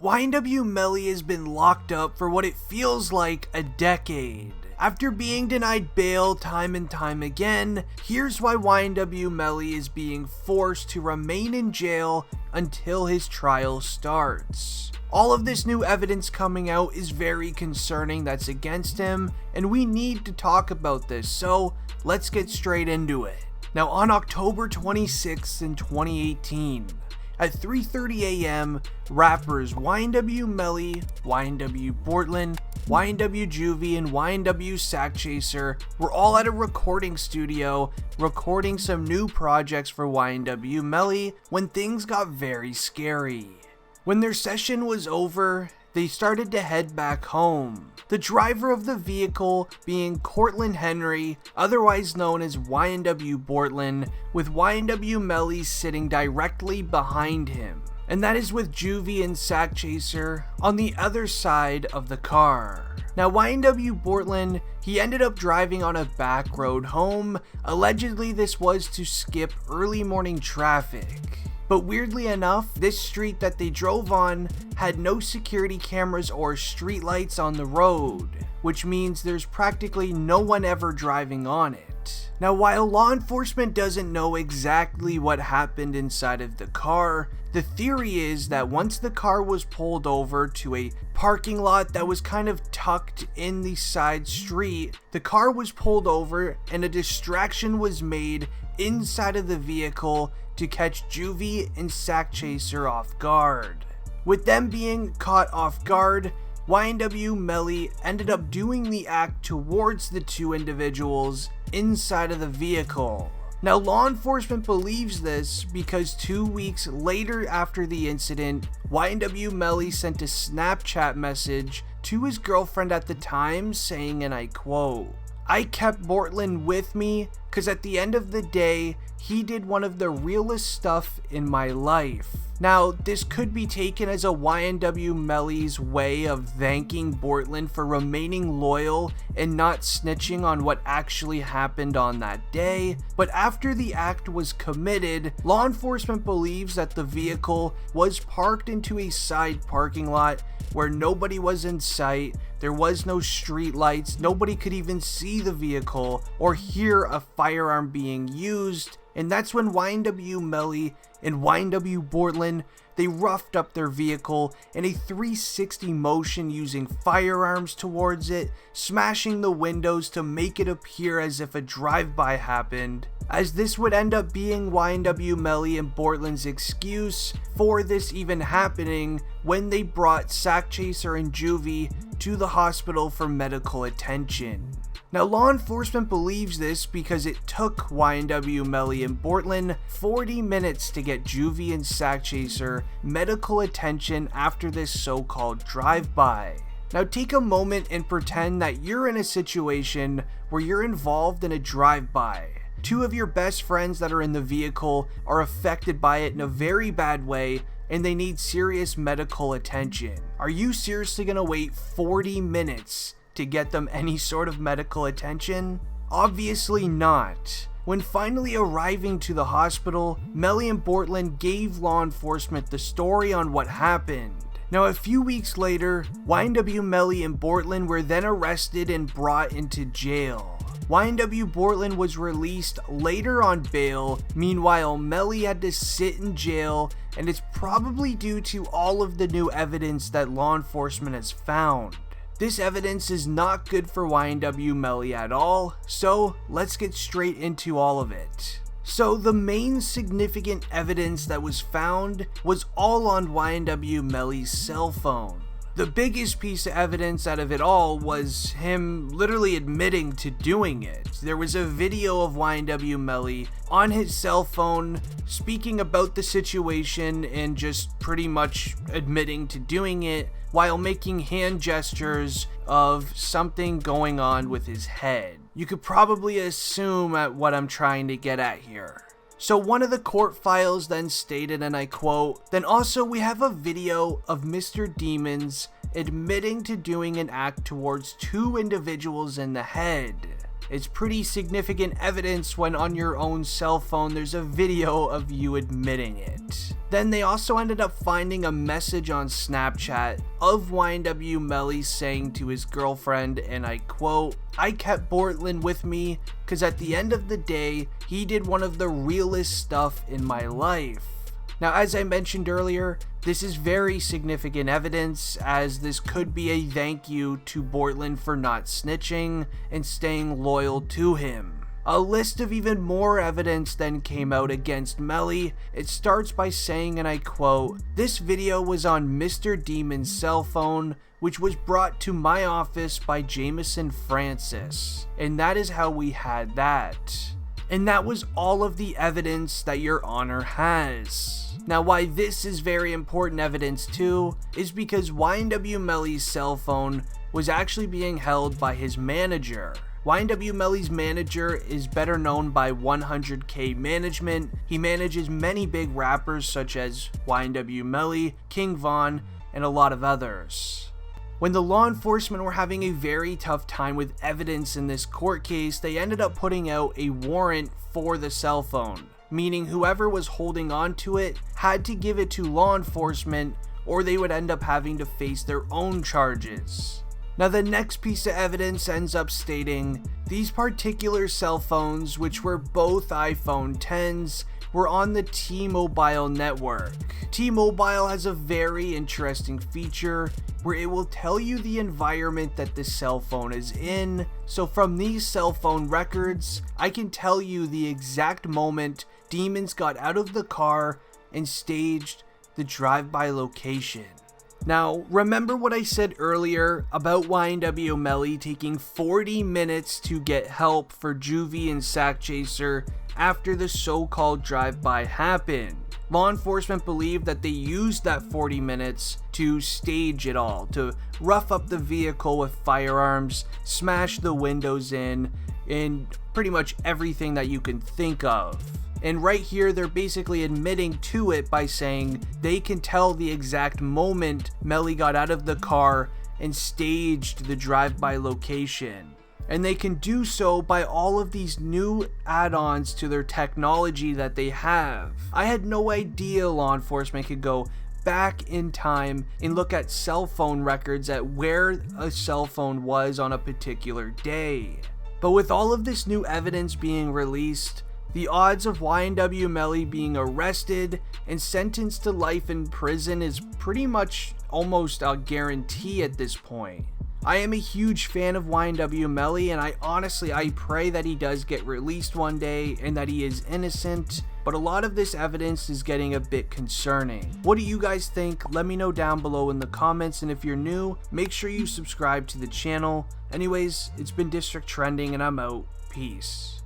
YNW Melly has been locked up for what it feels like a decade. After being denied bail time and time again, here's why YNW Melly is being forced to remain in jail until his trial starts. All of this new evidence coming out is very concerning that's against him, and we need to talk about this, so let's get straight into it. Now, on October 26th in 2018, at 3:30 a.m., rappers YNW Melly, YNW Bortlen, YNW Juvy, and YNW Sakchaser were all at a recording studio recording some new projects for YNW Melly when things got very scary. When their session was over, they started to head back home. The driver of the vehicle being Cortland Henry, otherwise known as YNW Bortlen, with YNW Melly sitting directly behind him. And that is with Juvy and Sakchaser on the other side of the car. Now, YNW Bortlen, he ended up driving on a back road home. Allegedly, this was to skip early morning traffic. But weirdly enough, this street that they drove on had no security cameras or street lights on the road, which means there's practically no one ever driving on it. Now, while law enforcement doesn't know exactly what happened inside of the car, the theory is that once the car was pulled over to a parking lot that was kind of tucked in the side street, the car was pulled over and a distraction was made inside of the vehicle to catch Juvy and Sakchaser off guard. With them being caught off guard, YNW Melly ended up doing the act towards the two individuals inside of the vehicle. Now, law enforcement believes this because 2 weeks later after the incident, YNW Melly sent a Snapchat message to his girlfriend at the time saying, and I quote, "I kept Bortlen with me because at the end of the day, he did one of the realest stuff in my life." Now, this could be taken as a YNW Melly's way of thanking Bortlen for remaining loyal and not snitching on what actually happened on that day. But after the act was committed, law enforcement believes that the vehicle was parked into a side parking lot where nobody was in sight. There was no street lights, nobody could even see the vehicle or hear a firearm being used. And that's when YNW Melly and YNW Bortlen, they roughed up their vehicle in a 360 motion using firearms towards it, smashing the windows to make it appear as if a drive-by happened, as this would end up being YNW Melly and Bortlen's excuse for this even happening when they brought Sakchaser and Juvy to the hospital for medical attention. Now, law enforcement believes this because it took YNW Melly and Bortlen 40 minutes to get Juvy and Sakchaser medical attention after this so-called drive-by. Now, take a moment and pretend that you're in a situation where you're involved in a drive-by. Two of your best friends that are in the vehicle are affected by it in a very bad way, and they need serious medical attention. Are you seriously gonna wait 40 minutes to get them any sort of medical attention? Obviously not. When finally arriving to the hospital, Melly and Bortlen gave law enforcement the story on what happened. Now, a few weeks later, YNW Melly and Bortlen were then arrested and brought into jail. YNW Bortlen was released later on bail. Meanwhile, Melly had to sit in jail, and it's probably due to all of the new evidence that law enforcement has found. This evidence is not good for YNW Melly at all, so let's get straight into all of it. So the main significant evidence that was found was all on YNW Melly's cell phone. The biggest piece of evidence out of it all was him literally admitting to doing it. There was a video of YNW Melly on his cell phone speaking about the situation and just pretty much admitting to doing it while making hand gestures of something going on with his head. You could probably assume at what I'm trying to get at here. So one of the court files then stated, and I quote, "Then also we have a video of Mr. Demons admitting to doing an act towards two individuals in the head." It's pretty significant evidence when on your own cell phone there's a video of you admitting it. Then they also ended up finding a message on Snapchat of YNW Melly saying to his girlfriend, and I quote, "I kept Bortlen with me because at the end of the day, he did one of the realest stuff in my life." Now, as I mentioned earlier, this is very significant evidence, as this could be a thank you to Bortlen for not snitching and staying loyal to him. A list of even more evidence then came out against Melly. It starts by saying, and I quote, "This video was on Mr. Demon's cell phone, which was brought to my office by Jameson Francis. And that is how we had that." And that was all of the evidence that Your Honor has. Now, why this is very important evidence too is because YNW Melly's cell phone was actually being held by his manager. YNW Melly's manager is better known by 100K Management. He manages many big rappers such as YNW Melly, King Von, and a lot of others. When the law enforcement were having a very tough time with evidence in this court case, they ended up putting out a warrant for the cell phone, meaning whoever was holding on to it had to give it to law enforcement or they would end up having to face their own charges. Now, the next piece of evidence ends up stating these particular cell phones, which were both iPhone 10s, were on the T-Mobile network. T-Mobile has a very interesting feature where it will tell you the environment that the cell phone is in. So from these cell phone records, I can tell you the exact moment Demons got out of the car and staged the drive-by location. Now, remember what I said earlier about YNW Melly taking 40 minutes to get help for Juvy and Sakchaser after the so-called drive-by happened. Law enforcement believed that they used that 40 minutes to stage it all, to rough up the vehicle with firearms, smash the windows in, and pretty much everything that you can think of. And right here, they're basically admitting to it by saying they can tell the exact moment Melly got out of the car and staged the drive-by location. And they can do so by all of these new add-ons to their technology that they have. I had no idea law enforcement could go back in time and look at cell phone records at where a cell phone was on a particular day. But with all of this new evidence being released, the odds of YNW Melly being arrested and sentenced to life in prison is pretty much almost a guarantee at this point. I am a huge fan of YNW Melly, and I pray that he does get released one day and that he is innocent, but a lot of this evidence is getting a bit concerning. What do you guys think? Let me know down below in the comments, and if you're new, make sure you subscribe to the channel. Anyways, it's been District Trending, and I'm out. Peace.